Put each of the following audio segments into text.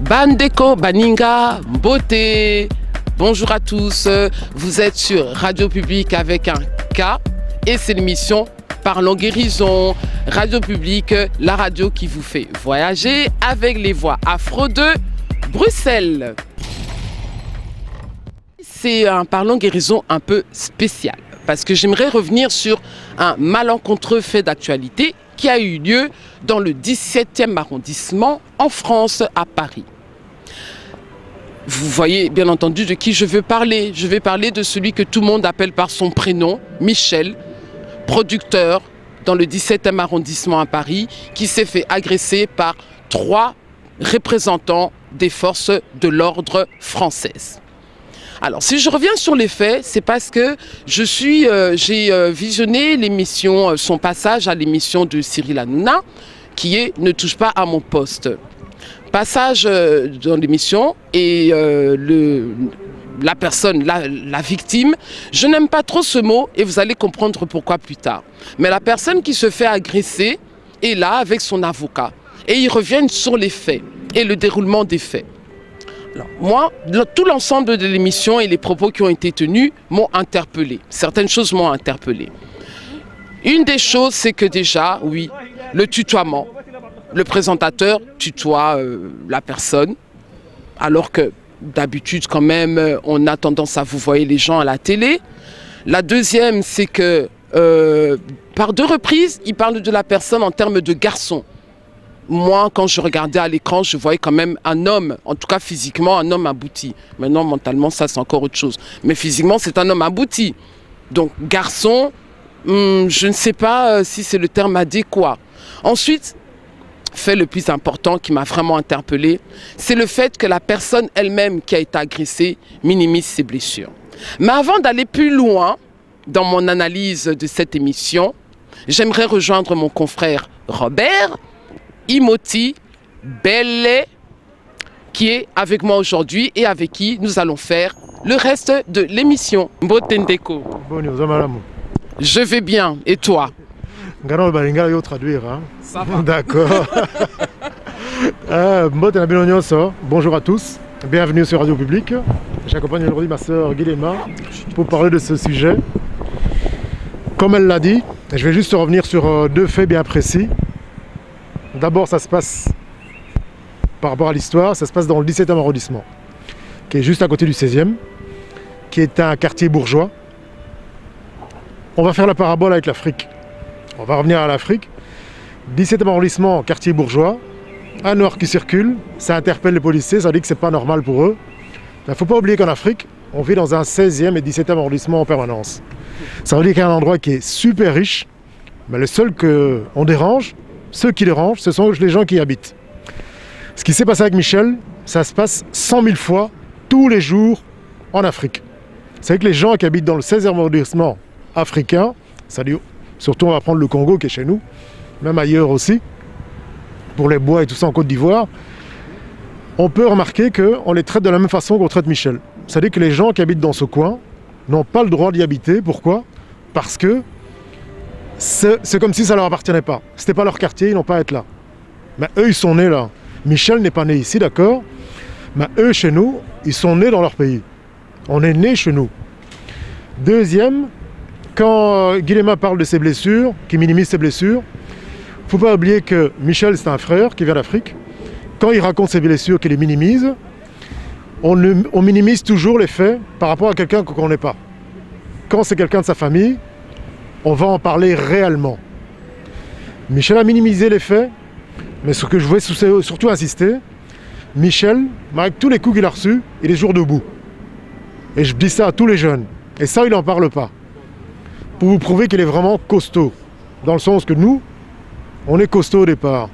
Bandeko, Baninga, Beauté. Bonjour à tous, vous êtes sur Radio Publique avec un K et c'est l'émission Parlons Guérison. Radio Publique, la radio qui vous fait voyager avec les voix afro de Bruxelles. C'est un Parlons Guérison un peu spécial parce que j'aimerais revenir sur un malencontreux fait d'actualité qui a eu lieu dans le 17e arrondissement en France, à Paris. Vous voyez bien entendu de qui je veux parler. Je vais parler de celui que tout le monde appelle par son prénom, Michel, producteur dans le 17e arrondissement à Paris, qui s'est fait agresser par 3 représentants des forces de l'ordre françaises. Alors, si je reviens sur les faits, c'est parce que j'ai visionné l'émission, son passage à l'émission de Cyril Hanouna, qui est « Ne touche pas à mon poste ». Passage dans l'émission et la personne, la victime, je n'aime pas trop ce mot et vous allez comprendre pourquoi plus tard. Mais la personne qui se fait agresser est là avec son avocat et ils reviennent sur les faits et le déroulement des faits. Alors, moi, tout l'ensemble de l'émission et les propos qui ont été tenus m'ont interpellé. Certaines choses m'ont interpellé. Une des choses, c'est que déjà, oui, le tutoiement. Le présentateur tutoie la personne, alors que d'habitude, quand même, on a tendance à vous voir les gens à la télé. La deuxième, c'est que par 2 reprises, il parle de la personne en termes de garçon. Moi, quand je regardais à l'écran, je voyais quand même un homme, en tout cas physiquement, un homme abouti. Maintenant, mentalement, ça, c'est encore autre chose. Mais physiquement, c'est un homme abouti. Donc, garçon, je ne sais pas si c'est le terme adéquat. Ensuite, fait le plus important qui m'a vraiment interpellé, c'est le fait que la personne elle-même qui a été agressée minimise ses blessures. Mais avant d'aller plus loin dans mon analyse de cette émission, j'aimerais rejoindre mon confrère Robert Imoti Belle, qui est avec moi aujourd'hui et avec qui nous allons faire le reste de l'émission. Mbotendeko. Je vais bien, et toi? Traduire, hein. Ça va. D'accord. Bonjour à tous, bienvenue sur Radio Publique. J'accompagne aujourd'hui ma sœur Guilema pour parler de ce sujet. Comme elle l'a dit, je vais juste revenir sur 2 faits bien précis. D'abord, ça se passe, par rapport à l'histoire, ça se passe dans le 17e arrondissement, qui est juste à côté du 16e, qui est un quartier bourgeois. On va faire la parabole avec l'Afrique. On va revenir à l'Afrique. 17e arrondissement, quartier bourgeois. Un noir qui circule, ça interpelle les policiers, ça dit que c'est pas normal pour eux. Il ne faut pas oublier qu'en Afrique, on vit dans un 16e et 17e arrondissement en permanence. Ça veut dire qu'il y a un endroit qui est super riche, mais le seul qu'on dérange, ceux qui dérangent, ce sont les gens qui y habitent. Ce qui s'est passé avec Michel, ça se passe 100 000 fois, tous les jours, en Afrique. C'est vrai que les gens qui habitent dans le 16e arrondissement africain, ça dit, surtout on va prendre le Congo qui est chez nous, même ailleurs aussi, pour les bois et tout ça en Côte d'Ivoire, on peut remarquer qu'on les traite de la même façon qu'on traite Michel. C'est-à-dire que les gens qui habitent dans ce coin n'ont pas le droit d'y habiter. Pourquoi? Parce que c'est comme si ça ne leur appartenait pas. Ce n'était pas leur quartier, ils n'ont pas à être là. Mais eux, ils sont nés là. Michel n'est pas né ici, d'accord? Mais eux, chez nous, ils sont nés dans leur pays. On est nés chez nous. Deuxième, quand Guilema parle de ses blessures, qui minimise ses blessures, il ne faut pas oublier que Michel, c'est un frère qui vient d'Afrique. Quand il raconte ses blessures, qu'il les minimise, on minimise toujours les faits par rapport à quelqu'un qu'on ne connaît pas. Quand c'est quelqu'un de sa famille, on va en parler réellement. Michel a minimisé les faits, mais ce que je voulais surtout insister, Michel, avec tous les coups qu'il a reçus, il est toujours debout. Et je dis ça à tous les jeunes. Et ça, il n'en parle pas. Pour vous prouver qu'il est vraiment costaud. Dans le sens que nous, on est costaud au départ.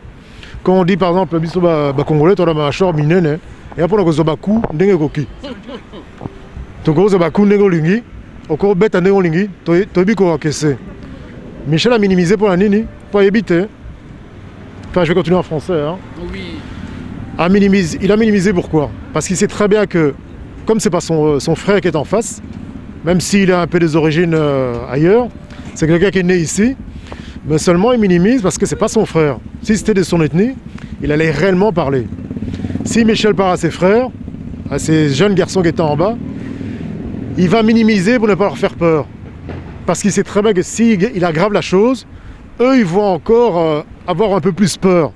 Quand on dit par exemple, Congolais, tu as un char minene, et après on a un bakou, ndenge koki. Tu as un bakou, ndenge lingi, encore bête ndenge lingi, tu as dit qu'on a Michel a minimisé pour la nini, pour éviter. Enfin, je vais continuer en français. Hein. Oui. Il a minimisé pourquoi? Parce qu'il sait très bien que, comme c'est pas son frère qui est en face, même s'il a un peu des origines ailleurs, c'est quelqu'un qui est né ici, mais seulement il minimise parce que c'est pas son frère. Si c'était de son ethnie, il allait réellement parler. Si Michel parle à ses frères, à ces jeunes garçons qui étaient en bas, il va minimiser pour ne pas leur faire peur. Parce qu'il sait très bien que s'il aggrave la chose, eux, ils vont encore avoir un peu plus peur.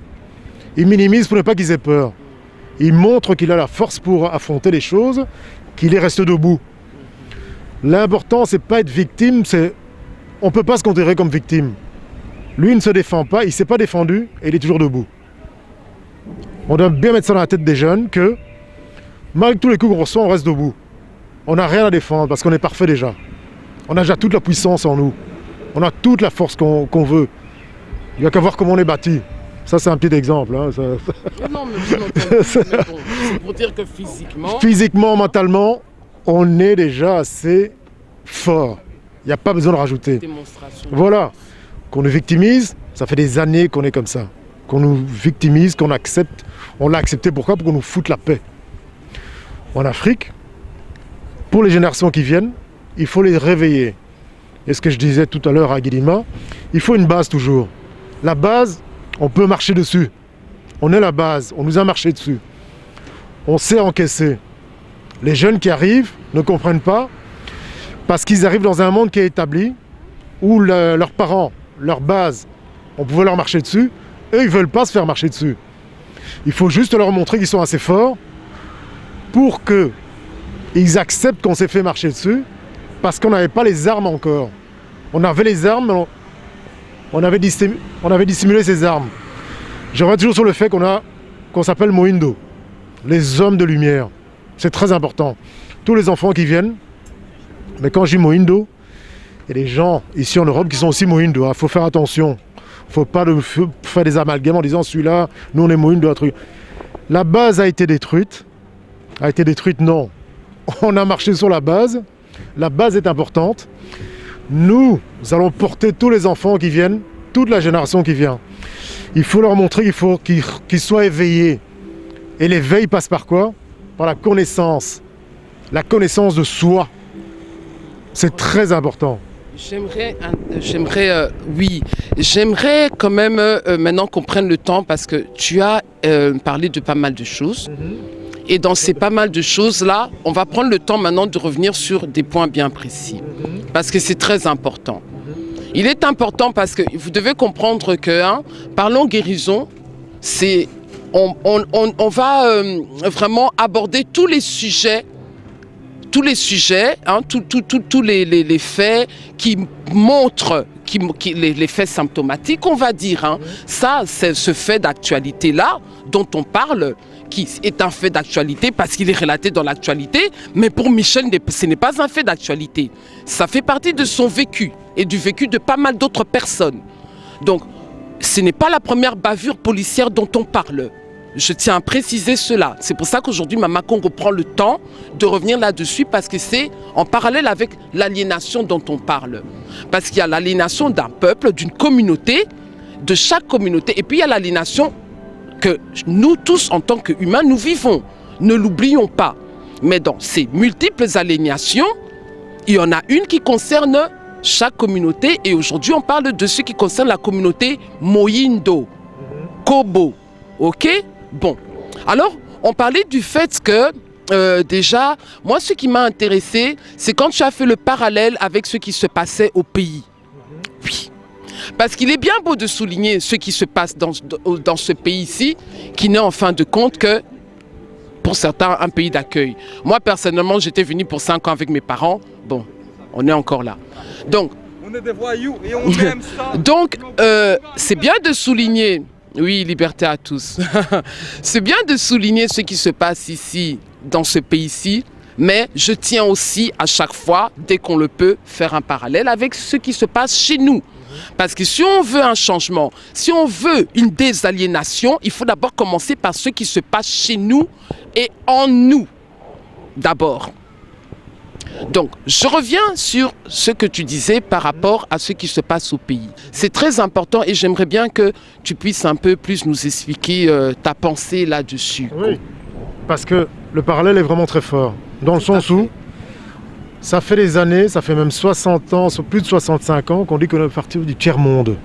Il minimise pour ne pas qu'ils aient peur. Il montre qu'il a la force pour affronter les choses, qu'il est resté debout. L'important, c'est pas être victime, on ne peut pas se considérer comme victime. Lui, il ne se défend pas, il ne s'est pas défendu et il est toujours debout. On doit bien mettre ça dans la tête des jeunes que, malgré tous les coups qu'on reçoit, on reste debout. On n'a rien à défendre parce qu'on est parfait déjà. On a déjà toute la puissance en nous. On a toute la force qu'on veut. Il n'y a qu'à voir comment on est bâti. Ça, c'est un petit exemple. Hein, Non, mais c'est pour dire que physiquement... Physiquement, mentalement, on est déjà assez fort. Il n'y a pas besoin de rajouter. Démonstration. Voilà. Qu'on nous victimise, ça fait des années qu'on est comme ça. Qu'on nous victimise, qu'on accepte. On l'a accepté pourquoi? Pour qu'on nous foute la paix. En Afrique, pour les générations qui viennent, il faut les réveiller. Et ce que je disais tout à l'heure à Guilima, il faut une base toujours. La base, on peut marcher dessus. On est la base, on nous a marché dessus. On sait encaisser. Les jeunes qui arrivent ne comprennent pas parce qu'ils arrivent dans un monde qui est établi où leurs parents, leur base, on pouvait leur marcher dessus. Eux, ils ne veulent pas se faire marcher dessus. Il faut juste leur montrer qu'ils sont assez forts pour qu'ils acceptent qu'on s'est fait marcher dessus parce qu'on n'avait pas les armes encore. On avait les armes, mais on avait dissimulé ces armes. Je reviens toujours sur le fait qu'on s'appelle Mohindo, les hommes de lumière. C'est très important. Tous les enfants qui viennent, mais quand je dis Mohindo, il y a des gens ici en Europe qui sont aussi Mohindo. Il faut faire attention. Il ne faut pas faire des amalgames en disant celui-là, nous on est Mohindo, un truc. La base a été détruite. A été détruite, non. On a marché sur la base. La base est importante. Nous allons porter tous les enfants qui viennent, toute la génération qui vient. Il faut leur montrer qu'il faut qu'ils soient éveillés. Et l'éveil passe par quoi? Par la connaissance de soi. C'est très important. J'aimerais quand même maintenant qu'on prenne le temps parce que tu as parlé de pas mal de choses. Et dans ces pas mal de choses-là, on va prendre le temps maintenant de revenir sur des points bien précis. Parce que c'est très important. Il est important parce que vous devez comprendre que, parlons guérison, on va vraiment aborder tous les sujets, tous les faits qui montrent, les faits symptomatiques, on va dire. Ça, c'est ce fait d'actualité-là dont on parle, qui est un fait d'actualité parce qu'il est relaté dans l'actualité, mais pour Michel, ce n'est pas un fait d'actualité. Ça fait partie de son vécu et du vécu de pas mal d'autres personnes. Donc, ce n'est pas la première bavure policière dont on parle. Je tiens à préciser cela. C'est pour ça qu'aujourd'hui, Mama Congo prend le temps de revenir là-dessus parce que c'est en parallèle avec l'aliénation dont on parle. Parce qu'il y a l'aliénation d'un peuple, d'une communauté, de chaque communauté, et puis il y a l'aliénation que nous tous, en tant qu'humains, nous vivons. Ne l'oublions pas. Mais dans ces multiples aliénations, il y en a une qui concerne chaque communauté. Et aujourd'hui, on parle de ce qui concerne la communauté Mohindo, Kobo. Ok? Bon. Alors, on parlait du fait que, déjà, moi, ce qui m'a intéressé, c'est quand tu as fait le parallèle avec ce qui se passait au pays. Oui. Parce qu'il est bien beau de souligner ce qui se passe dans ce pays-ci, qui n'est en fin de compte que, pour certains, un pays d'accueil. Moi, personnellement, j'étais venu pour 5 ans avec mes parents. Bon, on est encore là. Donc, on est des voyous et on aime ça. Donc, c'est bien de souligner, oui, liberté à tous. C'est bien de souligner ce qui se passe ici, dans ce pays-ci. Mais je tiens aussi à chaque fois, dès qu'on le peut, faire un parallèle avec ce qui se passe chez nous. Parce que si on veut un changement, si on veut une désaliénation, il faut d'abord commencer par ce qui se passe chez nous et en nous, d'abord. Donc, je reviens sur ce que tu disais par rapport à ce qui se passe au pays. C'est très important et j'aimerais bien que tu puisses un peu plus nous expliquer ta pensée là-dessus. Oui, parce que le parallèle est vraiment très fort. Dans le sens où ça fait des années, ça fait même 60 ans, plus de 65 ans qu'on dit qu'on est parti du tiers-monde.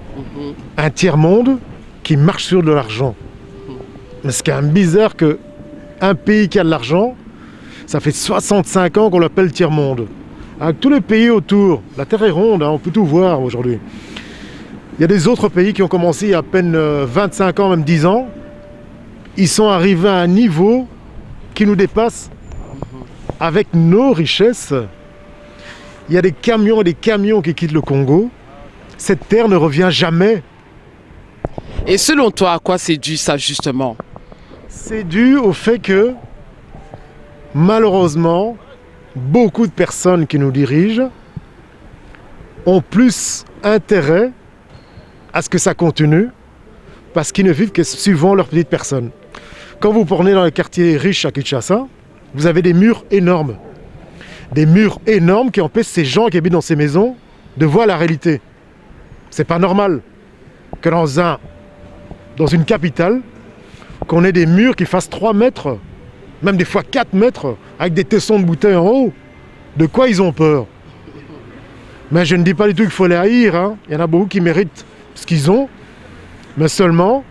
Un tiers-monde qui marche sur de l'argent. Mais c'est quand même bizarre que un pays qui a de l'argent, ça fait 65 ans qu'on l'appelle tiers-monde. Avec tous les pays autour, la Terre est ronde, hein, on peut tout voir aujourd'hui. Il y a des autres pays qui ont commencé il y a à peine 25 ans, même 10 ans. Ils sont arrivés à un niveau qui nous dépasse avec nos richesses. Il y a des camions et des camions qui quittent le Congo. Cette terre ne revient jamais. Et selon toi, à quoi c'est dû ça justement? C'est dû au fait que, malheureusement, beaucoup de personnes qui nous dirigent ont plus intérêt à ce que ça continue parce qu'ils ne vivent que suivant leur petite personne. Quand vous prenez dans les quartiers riches à Kinshasa, vous avez des murs énormes. Des murs énormes qui empêchent ces gens qui habitent dans ces maisons de voir la réalité. C'est pas normal que dans une capitale, qu'on ait des murs qui fassent 3 mètres, même des fois 4 mètres, avec des tessons de bouteilles en haut. De quoi ils ont peur? Mais je ne dis pas du tout qu'il faut les haïr, hein. Il y en a beaucoup qui méritent ce qu'ils ont, mais seulement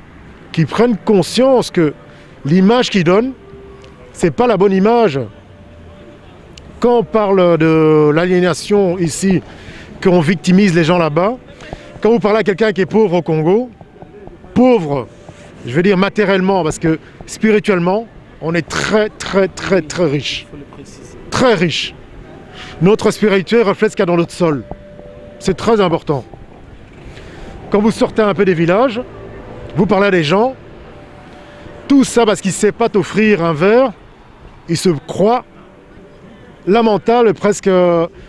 qu'ils prennent conscience que l'image qu'ils donnent, c'est pas la bonne image. Quand on parle de l'aliénation ici, qu'on victimise les gens là-bas, quand vous parlez à quelqu'un qui est pauvre au Congo, pauvre, je veux dire matériellement, parce que spirituellement, on est très riche. Très riche. Notre spiritualité reflète ce qu'il y a dans notre sol. C'est très important. Quand vous sortez un peu des villages, vous parlez à des gens, tout ça parce qu'il ne sait pas t'offrir un verre, il se croit lamentable, presque,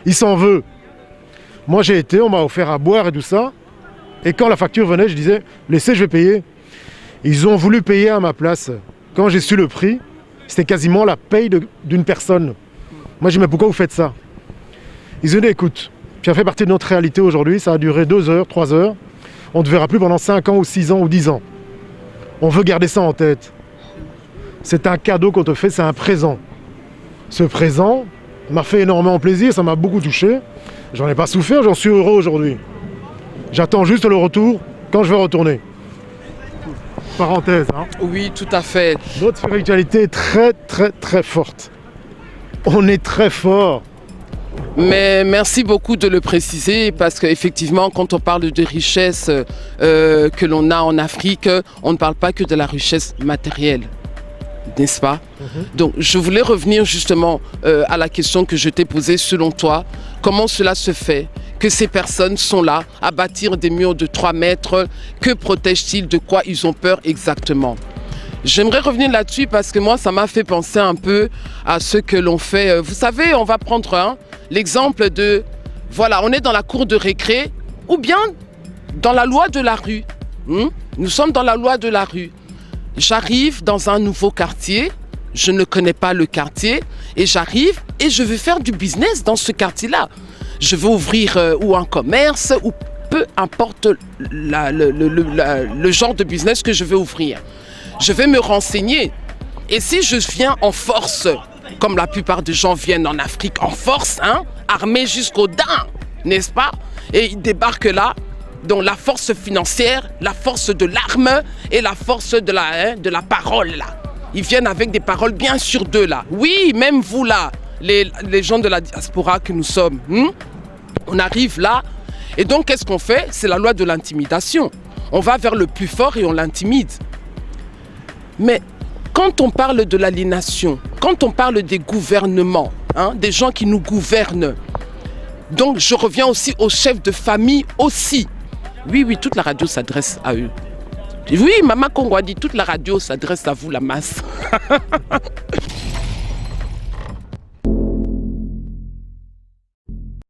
il s'en veut. Moi j'ai été, on m'a offert à boire et tout ça, et quand la facture venait, je disais, laissez, je vais payer. Ils ont voulu payer à ma place. Quand j'ai su le prix, c'était quasiment la paye d'une personne. Moi j'ai dit, mais pourquoi vous faites ça? Ils ont dit, écoute, tu as fait partie de notre réalité aujourd'hui, ça a duré 2 heures, 3 heures, on ne te verra plus pendant 5 ans ou 6 ans ou 10 ans. On veut garder ça en tête. C'est un cadeau qu'on te fait, c'est un présent. Ce présent m'a fait énormément plaisir, ça m'a beaucoup touché. J'en ai pas souffert, j'en suis heureux aujourd'hui. J'attends juste le retour quand je vais retourner. Parenthèse, hein. Oui, tout à fait. Notre spiritualité est très forte. On est très fort. Mais merci beaucoup de le préciser parce qu'effectivement, quand on parle de richesse que l'on a en Afrique, on ne parle pas que de la richesse matérielle, n'est-ce pas? Donc, je voulais revenir justement à la question que je t'ai posée. Selon toi, comment cela se fait que ces personnes sont là à bâtir des murs de 3 mètres? Que protègent-ils? De quoi ils ont peur exactement? J'aimerais revenir là-dessus parce que moi, ça m'a fait penser un peu à ce que l'on fait. Vous savez, on va prendre l'exemple de, voilà, on est dans la cour de récré ou bien dans la loi de la rue. Nous sommes dans la loi de la rue. J'arrive dans un nouveau quartier, je ne connais pas le quartier et j'arrive et je veux faire du business dans ce quartier-là. Je veux ouvrir ou un commerce ou peu importe le genre de business que je veux ouvrir. Je vais me renseigner. Et si je viens en force, comme la plupart des gens viennent en Afrique en force, armés jusqu'aux dents, n'est-ce pas? Et ils débarquent là, donc la force financière, la force de l'arme et la force de la parole là. Ils viennent avec des paroles bien sûres d'eux là. Oui, même vous là, les gens de la diaspora que nous sommes, on arrive là. Et donc qu'est-ce qu'on fait? C'est la loi de l'intimidation. On va vers le plus fort et on l'intimide. Mais quand on parle de l'aliénation, quand on parle des gouvernements, des gens qui nous gouvernent, donc je reviens aussi aux chefs de famille aussi. Oui, toute la radio s'adresse à eux. Oui, Maman Congo a dit, toute la radio s'adresse à vous, la masse.